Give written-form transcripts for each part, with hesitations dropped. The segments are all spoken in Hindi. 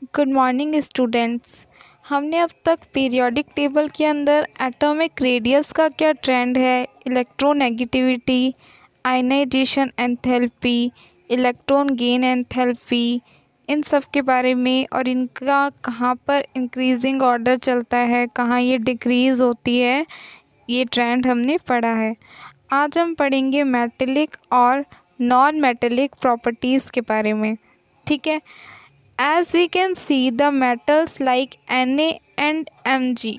Good morning students. हमने अब तक पीरियोडिक टेबल के अंदर एटॉमिक रेडियस का क्या ट्रेंड है, electronegativity, ionization enthalpy, electron gain enthalpy, इन सब के बारे में और इनका कहाँ पर इंक्रीजिंग ऑर्डर चलता है, कहाँ ये डिक्रीज़ होती है, ये ट्रेंड हमने पढ़ा है। आज हम पढ़ेंगे मेटेलिक और नॉन मेटेलिक प्रॉपर्टीज़ के बारे में। ठीक है। As we can see, the metals like Na and Mg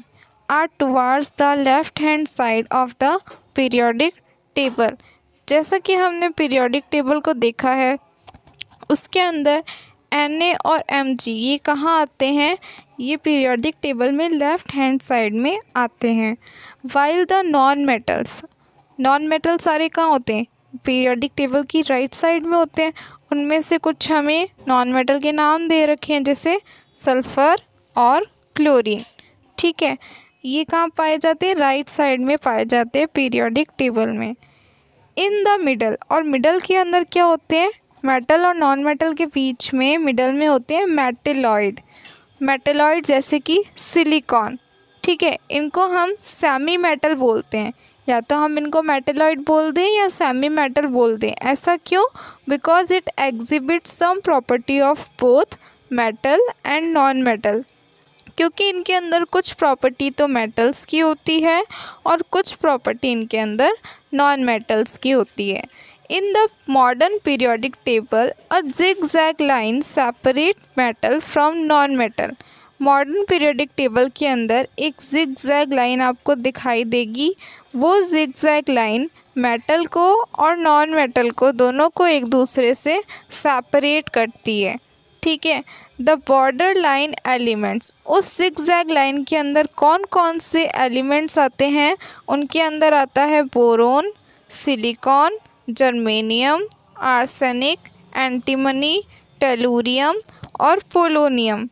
are towards the left hand side of the periodic table। जैसा कि हमने पीरियोडिक टेबल को देखा है, उसके अंदर Na और Mg ये कहाँ आते हैं? ये पीरियोडिक टेबल में लेफ़्ट हैंड साइड में आते हैं। While the नॉन मेटल सारे कहाँ होते हैं? पीरियोडिक टेबल की राइट साइड में होते हैं। उनमें से कुछ हमें नॉन मेटल के नाम दे रखे हैं, जैसे सल्फ़र और क्लोरीन। ठीक है, ये कहाँ पाए जाते हैं? राइट साइड में पाए जाते हैं पीरियोडिक टेबल में। इन द मिडल, और मिडल के अंदर क्या होते हैं? मेटल और नॉन मेटल के बीच में मिडल में होते हैं मेटेलॉइड, जैसे कि सिलिकॉन। ठीक है, इनको हम सेमी मेटल बोलते हैं। या तो हम इनको मेटेलॉइड बोल दें या सेमी मेटल बोल दें। ऐसा क्यों? Because it exhibit sum property of both metal and non metal. क्योंकि इनके अंदर कुछ प्रॉपर्टी तो मेटल्स की होती है और कुछ प्रॉपर्टी इनके अंदर नॉन मेटल्स की होती है। In the modern periodic table a zigzag line separate metal from non metal. Modern periodic table के अंदर एक जिग-जैग लाइन आपको दिखाई देगी। वो जिग-जैग लाइन मेटल को और नॉन मेटल को दोनों को एक दूसरे से सेपरेट करती है। ठीक है। द बॉर्डर लाइन एलिमेंट्स, उस जिग-जैग लाइन के अंदर कौन कौन से एलिमेंट्स आते हैं? उनके अंदर आता है boron, silicon, germanium, arsenic, antimony, tellurium और पोलोनियम।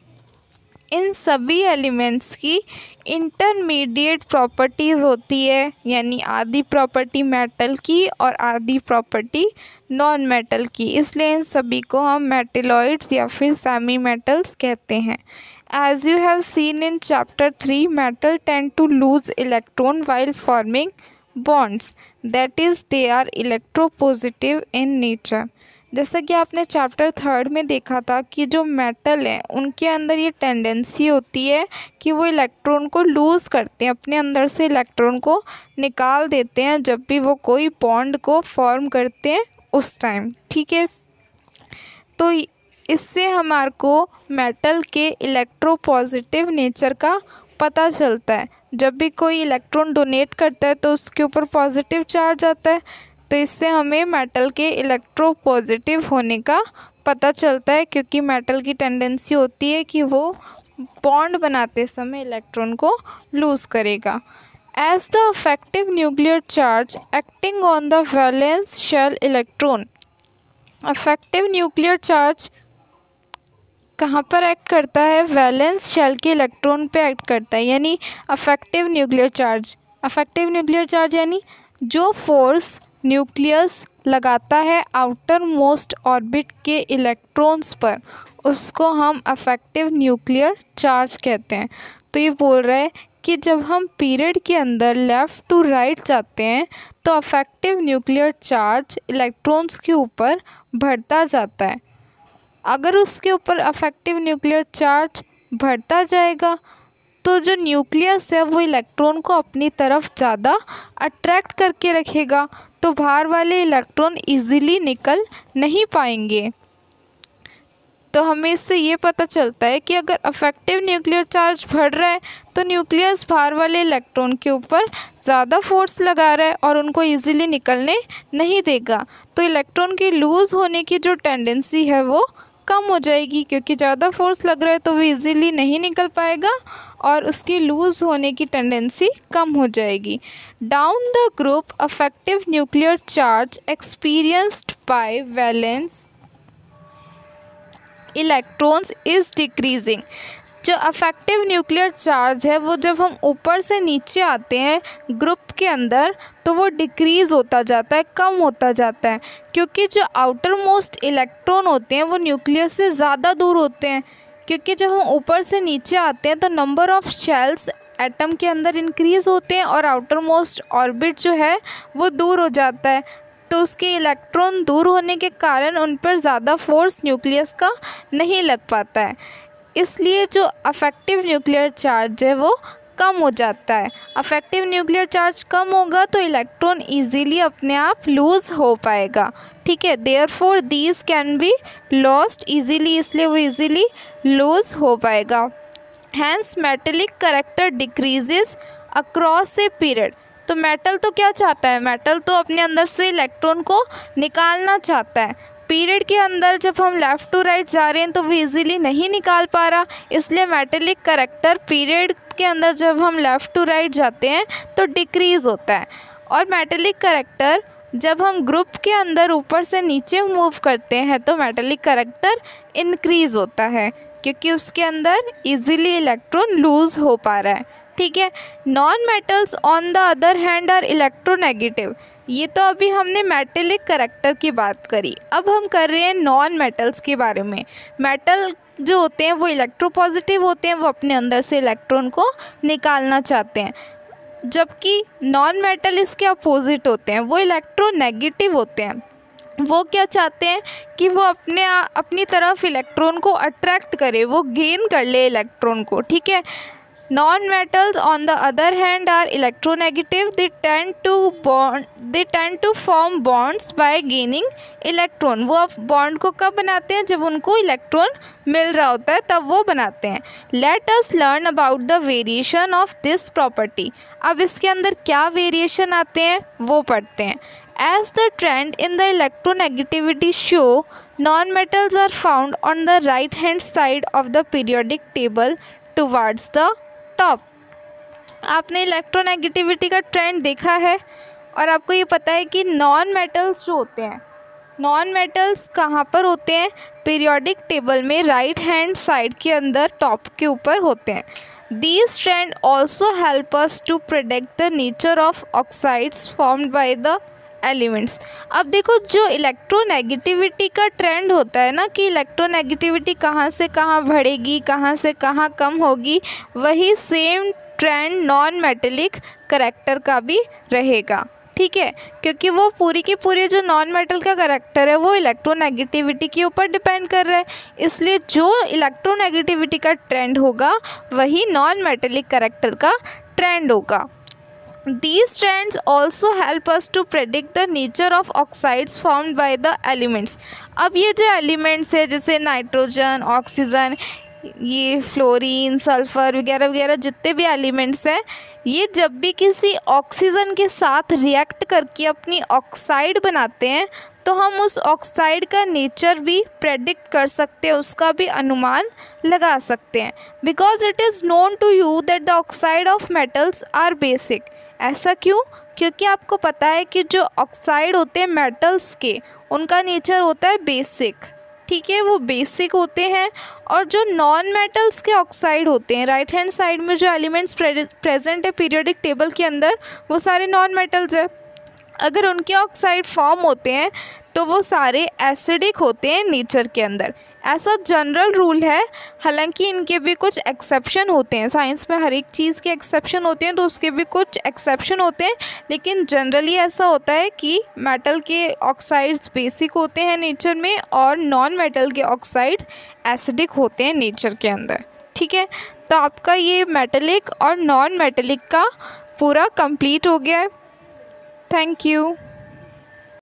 इन सभी एलिमेंट्स की इंटरमीडिएट प्रॉपर्टीज़ होती है, यानी आधी प्रॉपर्टी मेटल की और आधी प्रॉपर्टी नॉन मेटल की। इसलिए इन सभी को हम मेटेलॉइड्स या फिर सेमी मेटल्स कहते हैं। As you have seen in chapter 3, metal tend to lose electron while forming bonds, that is they are electropositive in nature. जैसा कि आपने चैप्टर 3 में देखा था कि जो मेटल हैं उनके अंदर ये टेंडेंसी होती है कि वो इलेक्ट्रॉन को लूज़ करते हैं, अपने अंदर से इलेक्ट्रॉन को निकाल देते हैं जब भी वो कोई बॉन्ड को फॉर्म करते हैं उस टाइम। ठीक है, तो इससे हमारे को मेटल के इलेक्ट्रोपॉजिटिव नेचर का पता चलता है। जब भी कोई इलेक्ट्रॉन डोनेट करता है तो उसके ऊपर पॉजिटिव चार्ज आता है, तो इससे हमें मेटल के इलेक्ट्रोपॉजिटिव होने का पता चलता है, क्योंकि मेटल की टेंडेंसी होती है कि वो बॉन्ड बनाते समय इलेक्ट्रॉन को लूज़ करेगा। As the effective nuclear charge acting on the valence shell electron, effective nuclear charge कहाँ पर एक्ट करता है? वैलेंस शेल के इलेक्ट्रॉन पे एक्ट करता है, यानी अफेक्टिव न्यूक्लियर चार्ज यानी जो फोर्स न्यूक्लियस लगाता है आउटर मोस्ट ऑर्बिट के इलेक्ट्रॉन्स पर, उसको हम अफेक्टिव न्यूक्लियर चार्ज कहते हैं। तो ये बोल रहा है कि जब हम पीरियड के अंदर लेफ़्ट टू राइट जाते हैं तो अफेक्टिव न्यूक्लियर चार्ज इलेक्ट्रॉन्स के ऊपर बढ़ता जाता है। अगर उसके ऊपर अफेक्टिव न्यूक्लियर चार्ज बढ़ता जाएगा तो जो न्यूक्लियस है वो इलेक्ट्रॉन को अपनी तरफ ज़्यादा अट्रैक्ट करके रखेगा, तो बाहर वाले इलेक्ट्रॉन इजीली निकल नहीं पाएंगे। तो हमें इससे ये पता चलता है कि अगर अफेक्टिव न्यूक्लियर चार्ज बढ़ रहा है तो न्यूक्लियस बाहर वाले इलेक्ट्रॉन के ऊपर ज़्यादा फोर्स लगा रहा है और उनको इजीली निकलने नहीं देगा। तो इलेक्ट्रॉन की लूज़ होने की जो टेंडेंसी है वो कम हो जाएगी, क्योंकि ज़्यादा फोर्स लग रहा है तो वो इजीली नहीं निकल पाएगा और उसकी लूज़ होने की टेंडेंसी कम हो जाएगी। Down the group affective nuclear charge experienced bye valence electrons is decreasing. जो अफेक्टिव न्यूक्लियर चार्ज है वो जब हम ऊपर से नीचे आते हैं ग्रुप के अंदर तो वो डिक्रीज़ होता जाता है, कम होता जाता है, क्योंकि जो आउटर मोस्ट इलेक्ट्रॉन होते हैं वो न्यूक्लियस से ज़्यादा दूर होते हैं। क्योंकि जब हम ऊपर से नीचे आते हैं तो नंबर ऑफ शेल्स एटम के अंदर इंक्रीज़ होते हैं और आउटर मोस्ट ऑर्बिट जो है वो दूर हो जाता है। तो उसके इलेक्ट्रॉन दूर होने के कारण उन पर ज़्यादा फोर्स न्यूक्लियस का नहीं लग पाता है, इसलिए जो अफेक्टिव न्यूक्लियर चार्ज है वो कम हो जाता है। अफेक्टिव न्यूक्लियर चार्ज कम होगा तो इलेक्ट्रॉन इजीली अपने आप लूज़ हो पाएगा, ठीक है। Therefore these can be lost easily, इसलिए वो इजीली लूज़ हो पाएगा। Hence metallic character decreases across a period. तो मेटल तो क्या चाहता है, मेटल तो अपने अंदर से इलेक्ट्रॉन को निकालना चाहता है। पीरियड के अंदर जब हम लेफ़्ट टू राइट जा रहे हैं तो वो इजीली नहीं निकाल पा रहा, इसलिए मेटेलिक करेक्टर पीरियड के अंदर जब हम लेफ़्ट टू राइट जाते हैं तो डिक्रीज़ होता है। और मेटेलिक करेक्टर जब हम ग्रुप के अंदर ऊपर से नीचे मूव करते हैं तो मेटेलिक करेक्टर इंक्रीज़ होता है, क्योंकि उसके अंदर इजीली इलेक्ट्रॉन लूज़ हो पा रहा है, ठीक है। Non metals on the other hand are electronegative. ये तो अभी हमने मेटेलिक करेक्टर की बात करी, अब हम कर रहे हैं नॉन मेटल्स के बारे में। मेटल जो होते हैं वो इलेक्ट्रोपॉजिटिव होते हैं, वो अपने अंदर से इलेक्ट्रॉन को निकालना चाहते हैं, जबकि नॉन मेटल इसके अपोजिट होते हैं, वो इलेक्ट्रोनेगेटिव होते हैं। वो क्या चाहते हैं कि वो अपनी तरफ इलेक्ट्रॉन को अट्रैक्ट करे, वो गेन कर ले इलेक्ट्रॉन को, ठीक है। Non-metals on the other hand are electronegative. They tend to form bonds by gaining electron. वो अब बॉन्ड को कब बनाते हैं, जब उनको इलेक्ट्रॉन मिल रहा होता है तब वो बनाते हैं। Let us learn about the variation of this property. अब इसके अंदर क्या वेरिएशन आते हैं वो पढ़ते हैं। As the trend in the electronegativity show, non-metals are found on the right hand side of the periodic table towards the top. आपने इलेक्ट्रोनेगेटिविटी का ट्रेंड देखा है और आपको ये पता है कि नॉन मेटल्स जो होते हैं, नॉन मेटल्स कहाँ पर होते हैं, पीरियोडिक टेबल में राइट हैंड साइड के अंदर टॉप के ऊपर होते हैं। These trend also help us to predict the nature of oxides formed by the elements. अब देखो जो इलेक्ट्रोनेगेटिविटी का ट्रेंड होता है ना, कि इलेक्ट्रोनेगेटिविटी कहाँ से कहाँ बढ़ेगी, कहाँ से कहाँ कम होगी, वही same trend non metallic character का भी रहेगा, ठीक है। क्योंकि वो पूरी की पूरी जो नॉन मेटल का करेक्टर है वो इलेक्ट्रोनेगेटिविटी के ऊपर डिपेंड कर रहा है, इसलिए जो इलेक्ट्रोनेगेटिविटी का ट्रेंड होगा वही नॉन मेटेलिक करेक्टर का ट्रेंड होगा। These trends also help us to predict the nature of oxides formed by the elements. अब ये जो एलिमेंट्स है जैसे नाइट्रोजन, ऑक्सीजन, ये फ्लोरीन, सल्फ़र वगैरह वगैरह जितने भी एलिमेंट्स हैं, ये जब भी किसी ऑक्सीजन के साथ रिएक्ट करके अपनी ऑक्साइड बनाते हैं तो हम उस ऑक्साइड का नेचर भी प्रेडिक्ट कर सकते हैं, उसका भी अनुमान लगा सकते हैं। Because it is known to you that the oxide of metals are basic. ऐसा क्यों? क्योंकि आपको पता है कि जो ऑक्साइड होते हैं मेटल्स के, उनका नेचर होता है बेसिक, ठीक है, वो बेसिक होते हैं। और जो नॉन मेटल्स के ऑक्साइड होते हैं, राइट हैंड साइड में जो एलिमेंट्स प्रेजेंट है पीरियोडिक टेबल के अंदर, वो सारे नॉन मेटल्स है। अगर उनके ऑक्साइड फॉर्म होते हैं तो वो सारे एसिडिक होते हैं नेचर के अंदर। ऐसा जनरल रूल है, हालांकि इनके भी कुछ एक्सेप्शन होते हैं। साइंस में हर एक चीज़ के एक्सेप्शन होते हैं, तो उसके भी कुछ एक्सेप्शन होते हैं, लेकिन जनरली ऐसा होता है कि मेटल के ऑक्साइड्स बेसिक होते हैं नेचर में और नॉन मेटल के ऑक्साइड्स एसिडिक होते हैं नेचर के अंदर, ठीक है। तो आपका ये मेटेलिक और नॉन मेटेलिक का पूरा कंप्लीट हो गया है। Thank you.